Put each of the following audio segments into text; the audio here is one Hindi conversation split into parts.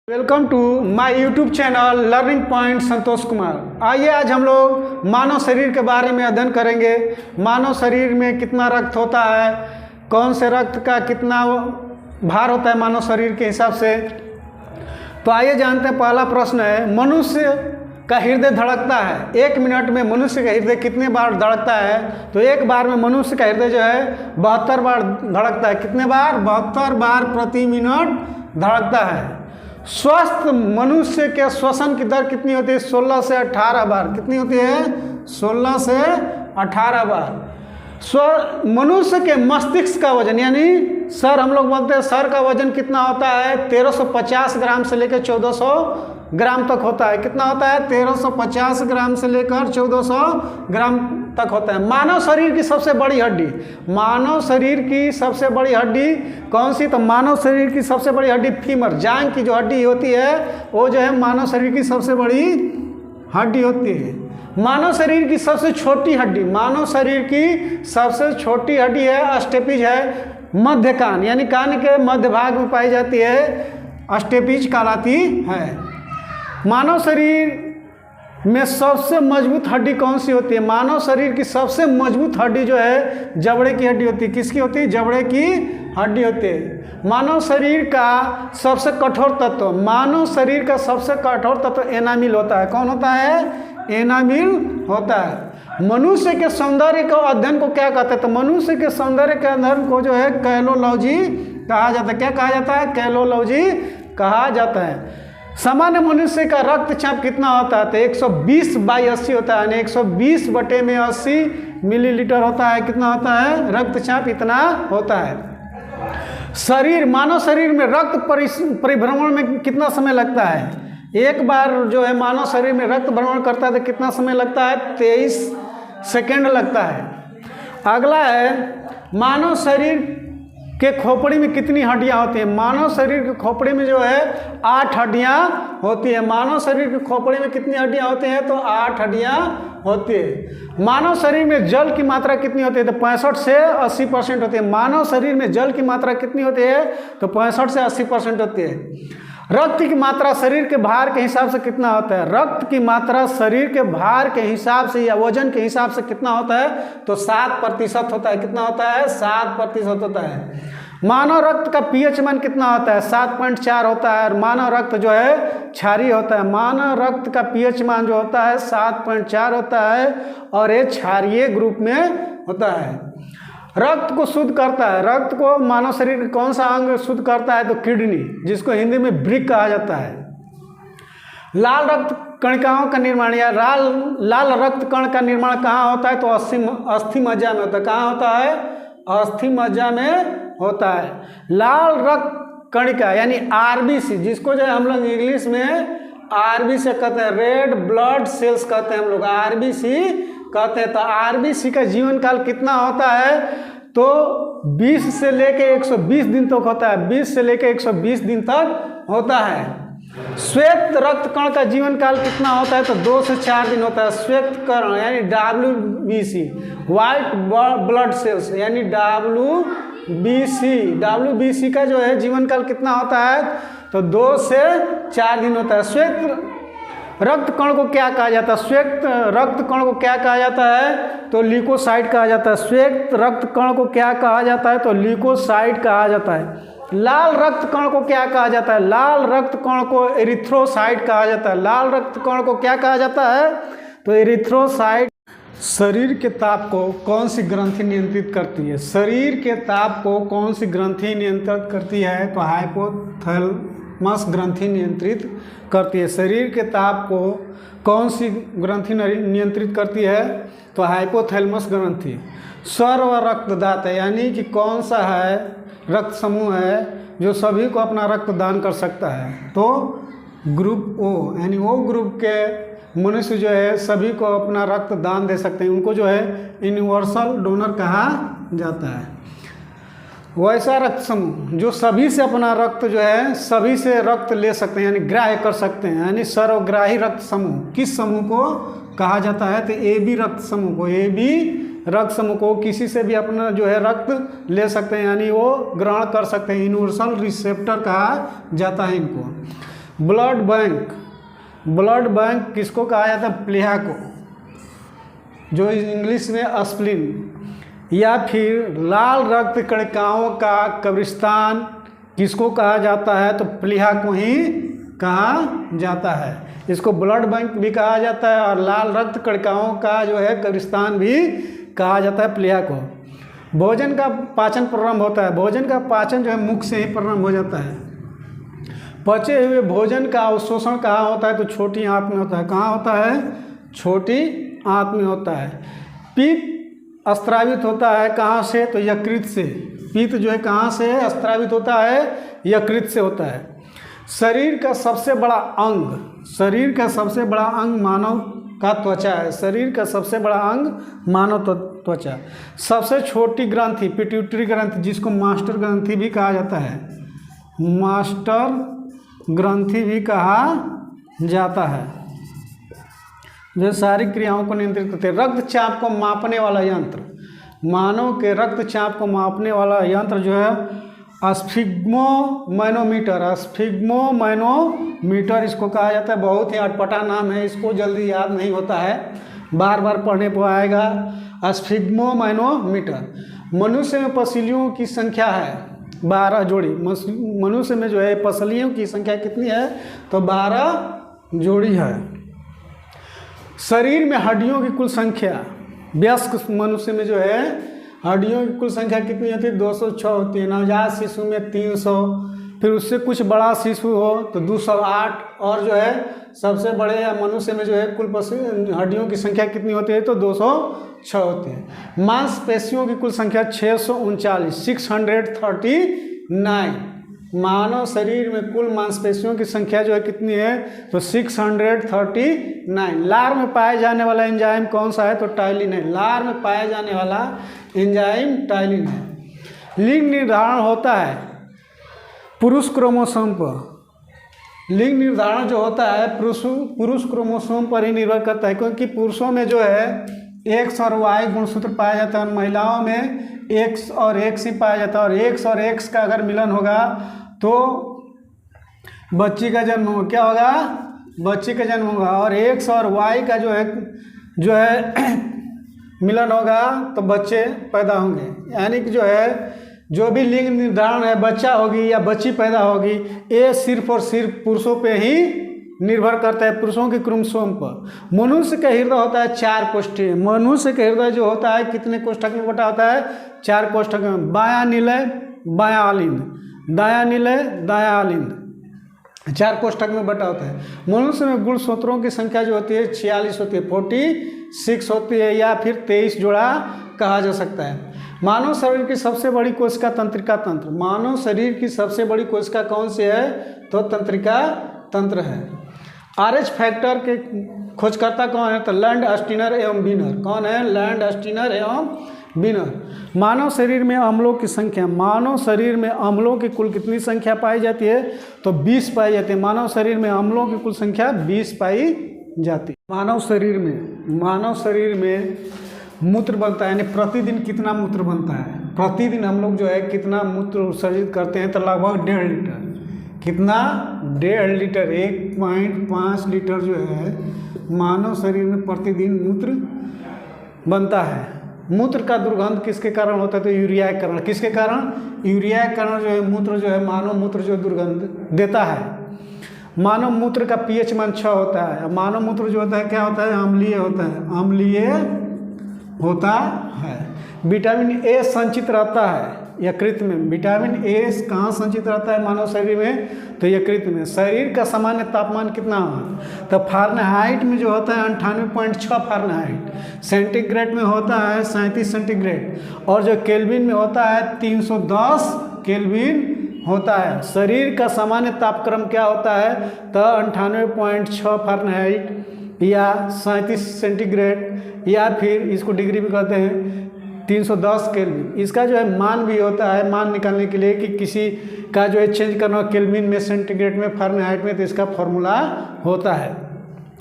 Welcome to my YouTube channel learning point Santosh Kumar. आइए आज हम लोग मानव शरीर के बारे में अध्ययन करेंगे। मानव शरीर में कितना रक्त होता है, कौन से रक्त का कितना भार होता है मानव शरीर के हिसाब से। तो आइए जानते हैं। पहला प्रश्न है, मनुष्य का हृदय धड़कता है, 1 मिनट में मनुष्य का हृदय कितने बार धड़कता है। तो एक बार में मनुष्य का हृदय जो है 72 बार धड़कता है। कितने बार? 72 बार प्रति मिनट धड़कता है। स्वस्थ मनुष्य के श्वसन की दर कितनी होती है? 16 से 18 बार। कितनी होती है? 16 से 18 बार। मनुष्य के मस्तिष्क का वजन यानी सर, हम लोग बोलते हैं सर का वजन कितना होता है? 1350 ग्राम से लेकर 1400 ग्राम तक होता है। कितना होता है? 1350 ग्राम से लेकर 1400 ग्राम तक होता है। मानव शरीर की सबसे बड़ी हड्डी, मानव शरीर की सबसे बड़ी हड्डी कौन सी? तो मानव शरीर की सबसे बड़ी हड्डी फीमर, जांघ की जो हड्डी होती है वो जो है मानव शरीर की सबसे बड़ी हड्डी होती है। मानव शरीर की सबसे छोटी हड्डी, मानव शरीर की सबसे छोटी हड्डी है अस्टेपिज है, मध्य कान यानी कान के मध्य भाग में पाई जाती है, अस्टेपिज कहलाती है। मानव शरीर में सबसे मजबूत हड्डी कौन सी होती है? मानव शरीर की सबसे मजबूत हड्डी जो है जबड़े की हड्डी होती है। किसकी होती है? जबड़े की हड्डी होती है। मानव शरीर का सबसे कठोर तत्व, मानव शरीर का सबसे कठोर तत्व एनामिल होता है। कौन होता है? एनामिल होता है। मनुष्य के सौंदर्य को अध्ययन को क्या कहते हैं? तो मनुष्य के सौंदर्य के अध्ययन को जो है कैलोलॉजी कहा जाता है। क्या कहा जाता है? कैलोलॉजी कहा जाता है। सामान्य मनुष्य का रक्तचाप कितना होता है? तो 120/80 होता है, यानी 120/80 मिलीलीटर होता है। कितना होता है? रक्तचाप इतना होता है। शरीर, मानव शरीर में रक्त परिभ्रमण में कितना समय लगता है? एक बार जो है मानव शरीर में रक्त भ्रमण करता है तो कितना समय लगता है? 23 सेकेंड लगता है। अगला है, मानव शरीर के खोपड़ी में कितनी हड्डियां होती हैं? मानव शरीर के खोपड़ी में जो है 8 हड्डियां होती है। मानव शरीर के खोपड़ी में कितनी हड्डियां होती हैं? तो 8 हड्डियां होती है। मानव शरीर में जल की मात्रा कितनी होती है? तो 65 से 80% होती है। मानव शरीर में जल की मात्रा कितनी होती है? तो 65 से 80% होती है। रक्त की मात्रा शरीर के भार के हिसाब से कितना होता है? रक्त की मात्रा शरीर के भार के हिसाब से या वजन के हिसाब से कितना होता है? तो 7% होता है। कितना होता है? 7% होता है। मानव रक्त का पीएच मान कितना होता है? 7.4 होता है। और मानव रक्त जो है क्षारीय होता है। मानव रक्त का पीएच मान जो होता है 7.4 होता है और ये क्षारीय ग्रुप में होता है। रक्त को शुद्ध करता है, रक्त को मानव शरीर का कौन सा अंग शुद्ध करता है? तो किडनी, जिसको हिंदी में वृक्क कहा जाता है। लाल रक्त कणिकाओं का निर्माण या लाल रक्त कण का निर्माण कहाँ होता है? तो अस्थि मज्जा में होता है। कहाँ होता है? अस्थि मज्जा में होता है। लाल रक्त कणिका यानी आरबीसी, जिसको जो है हम लोग इंग्लिश में आरबीसी कहते हैं, रेड ब्लड सेल्स कहते हैं हम लोग, आरबीसी कहते हैं। तो आरबीसी का जीवन काल कितना होता है? तो 20 से लेके 120 दिन तक होता है। 20 से लेके 120 दिन तक होता है। श्वेत रक्त कण का जीवन काल कितना होता है? तो 2 से 4 दिन होता है। श्वेत कण यानी WBC, व्हाइट ब्लड सेल्स यानी WBC का जो है जीवन काल कितना होता है? तो 2 से 4 दिन होता है। श्वेत रक्त कण को क्या कहा जाता है? श्वेत रक्त कण को क्या कहा जाता है? तो ल्यूकोसाइट कहा जाता है। श्वेत रक्त कण को क्या कहा जाता है? तो ल्यूकोसाइट कहा जाता है। लाल रक्त कण को क्या कहा जाता है? लाल रक्त कण को एरिथ्रोसाइट कहा जाता है। लाल रक्त कण को क्या कहा जाता है? तो एरिथ्रोसाइट। शरीर के ताप को कौन सी ग्रंथि नियंत्रित करती है? शरीर के ताप को कौन सी ग्रंथि नियंत्रित करती है? तो हाइपोथैलेमस ग्रंथि नियंत्रित करती है। शरीर के ताप को कौन सी ग्रंथि नियंत्रित करती है? तो हाइपोथैलेमस ग्रंथि। सर्व रक्तदाता यानी कि कौन सा है रक्त समूह है जो सभी को अपना रक्त दान कर सकता है? तो ग्रुप ओ यानी ओ ग्रुप के मनुष्य जो है सभी को अपना रक्त दान दे सकते हैं। उनको जो है यूनिवर्सल डोनर कहा जाता है। वैसा रक्त समूह जो सभी से अपना रक्त जो है सभी से रक्त ले सकते हैं यानी ग्राह्य कर सकते हैं, यानी सर्वग्राही रक्त समूह किस समूह को कहा जाता है? तो AB रक्त समूह को, AB रक्त समूह को किसी से भी अपना जो है रक्त ले सकते हैं यानी वो ग्रहण कर सकते हैं। यूनिवर्सल रिसेप्टर कहा जाता है इनको। ब्लड बैंक किसको कहा जाता है? प्लीहा को, जो इंग्लिश में स्प्लीन। या फिर लाल रक्त कणिकाओं का कब्रिस्तान किसको कहा जाता है? तो प्लीहा को ही कहा जाता है। इसको ब्लड बैंक भी कहा जाता है और लाल रक्त कणिकाओं का जो है कब्रिस्तान भी कहा जाता है प्लीहा को। भोजन का पाचन प्रारंभ होता है, भोजन का पाचन जो है मुख से ही प्रारंभ हो जाता है। पचे हुए भोजन का अवशोषण कहाँ होता है? तो छोटी आंत में होता है। कहाँ होता है? छोटी आंत में होता है। पित्त स्त्रावित होता है कहाँ से? तो यकृत से। पित्त जो है कहाँ से स्त्रावित होता है? यकृत से होता है। शरीर का सबसे बड़ा अंग मानव का त्वचा है। शरीर का सबसे बड़ा अंग मानव त्वचा। सबसे छोटी ग्रंथि पिट्यूटरी ग्रंथि, जिसको मास्टर ग्रंथि भी कहा जाता है, मास्टर ग्रंथि भी कहा जाता है, जो सारी क्रियाओं को नियंत्रित करते हैं। रक्तचाप को मापने वाला यंत्र, मानव के रक्तचाप को मापने वाला यंत्र जो है स्फिग्मोमैनोमीटर इसको कहा जाता है। बहुत ही अटपटा नाम है, इसको जल्दी याद नहीं होता है, बार बार पढ़ने पर आएगा। स्फिग्मोमैनोमीटर। मनुष्य में पसलियों की संख्या है 12 जोड़ी। मनुष्य में जो है पसलियों की संख्या कितनी है? तो 12 जोड़ी है। शरीर में हड्डियों की कुल संख्या, वयस्क मनुष्य में जो है हड्डियों की कुल संख्या कितनी होती है? 206 होती है। नवजात शिशु में 300, फिर उससे कुछ बड़ा शिशु हो तो 208, और जो है सबसे बड़े या मनुष्य में जो है कुल हड्डियों की संख्या कितनी होती है? तो 206 होती है। मांसपेशियों की कुल संख्या 639। मानव शरीर में कुल मांसपेशियों की संख्या जो है कितनी है? तो 639। लार में पाया जाने वाला एंजाइम कौन सा है? तो टाइलिन है। लार में पाया जाने वाला एंजाइम टाइलिन है। लिंग निर्धारण होता है पुरुष क्रोमोसोम पर। लिंग निर्धारण जो होता है पुरुष क्रोमोसोम पर ही निर्भर करता है, क्योंकि पुरुषों में जो है X और Y गुणसूत्र पाया जाता है और महिलाओं में X और X ही पाया जाता है। और X और X का अगर मिलन होगा तो बच्ची का जन्म होगा। क्या होगा? बच्ची का जन्म होगा। और X और Y का जो है मिलन होगा तो बच्चे पैदा होंगे। यानी कि जो है जो भी लिंग निर्धारण है, बच्चा होगी या बच्ची पैदा होगी, ये सिर्फ और सिर्फ पुरुषों पे ही निर्भर करता है, पुरुषों के क्रोमोसोम पर। मनुष्य का हृदय होता है 4 कोष्ठीय। मनुष्य का हृदय जो होता है कितने कोष्ठक में बटा होता है? 4 कोष्ठक में। बायां निलय बायां आलिंद, दायां निलय दायां आलिंद, 4 कोष्ठक में बटा होता है। मनुष्य में गुणसूत्रों की संख्या जो होती है 46 होती है, 46 होती है, या फिर 23 जोड़ा कहा जा सकता है। मानव शरीर की सबसे बड़ी कोशिका तंत्रिका तंत्र। मानव शरीर की सबसे बड़ी कोशिका कौन सी है? तो तंत्रिका तंत्र है। RH फैक्टर के खोजकर्ता कौन है? तो लैंड स्टीनर एवं बीनर। कौन है? लैंड स्टीनर एवं बीनर। मानव शरीर में अम्लों की संख्या, मानव शरीर में अम्लों की कुल कितनी संख्या पाई जाती है? तो 20 पाई जाती है। मानव शरीर में अम्लों की कुल संख्या 20 पाई जाती है। मानव शरीर में मूत्र बनता है, यानी प्रतिदिन कितना मूत्र बनता है? प्रतिदिन हम लोग जो है कितना मूत्र उत्सर्जित करते हैं? तो लगभग 1.5 लीटर। कितना? 1.5 लीटर, 1.5 लीटर जो है मानव शरीर में प्रतिदिन मूत्र बनता है। मूत्र का दुर्गंध किसके कारण होता है? तो यूरिया के कारण। किसके कारण? यूरिया के कारण जो है मूत्र जो है, मानव मूत्र जो दुर्गंध देता है। मानव मूत्र का pH मान 6 होता है। मानव मूत्र जो होता है क्या होता है? अम्लीय होता है, अम्लीय होता है। विटामिन ए संचित रहता है यकृत में। विटामिन ए कहाँ संचित रहता है मानव शरीर में? तो यकृत में। शरीर का सामान्य तापमान कितना होगा? तो फारेनहाइट में जो होता है 98.6 फारेनहाइट, सेंटीग्रेड में होता है 37 सेंटीग्रेड, और जो केल्विन में होता है 310 केल्विन होता है। शरीर का सामान्य तापक्रम क्या होता है? तो 98.6 फारेनहाइट या 37 सेंटीग्रेड, या फिर इसको डिग्री में कहते हैं 310 केल्विन। इसका जो है मान भी होता है, मान निकालने के लिए कि किसी का जो है चेंज करना केल्विन में, सेंटीग्रेड में, फारेनहाइट में, तो इसका फॉर्मूला होता है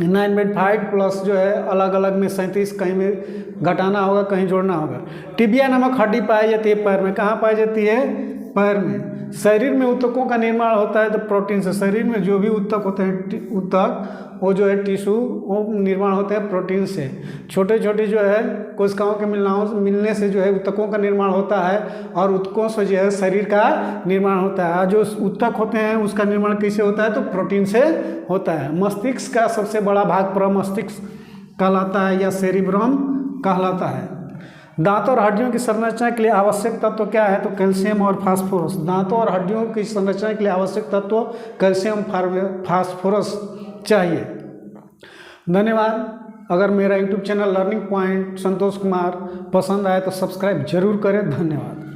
9.5 प्लस जो है अलग अलग में 37, कहीं में घटाना होगा कहीं जोड़ना होगा। टिबिया नामक हड्डी पाई जाती है पैर में। कहाँ पाई जाती है? पैर में। शरीर में ऊतकों का निर्माण होता है तो प्रोटीन से। शरीर में जो भी ऊतक होते हैं, ऊतक वो जो है टिश्यू, वो निर्माण होते हैं प्रोटीन से। छोटे छोटे जो है कोशिकाओं के मिलने से जो है ऊतकों का निर्माण होता है, और ऊतकों से जो है शरीर का निर्माण होता है। जो ऊतक होते हैं उसका निर्माण कैसे होता है, तो प्रोटीन से होता है। मस्तिष्क का सबसे बड़ा भाग प्रमस्तिष्क कहलाता है या सेरिब्रम कहलाता है। दांत और हड्डियों की संरचना के लिए आवश्यक तत्व क्या है, तो कैल्शियम और फास्फोरस। दांतों और हड्डियों की संरचना के लिए आवश्यक तत्व कैल्शियम, फास्फोरस चाहिए। धन्यवाद। अगर मेरा YouTube channel learning point Santosh Kumar पसंद आए तो सब्सक्राइब जरूर करें। धन्यवाद।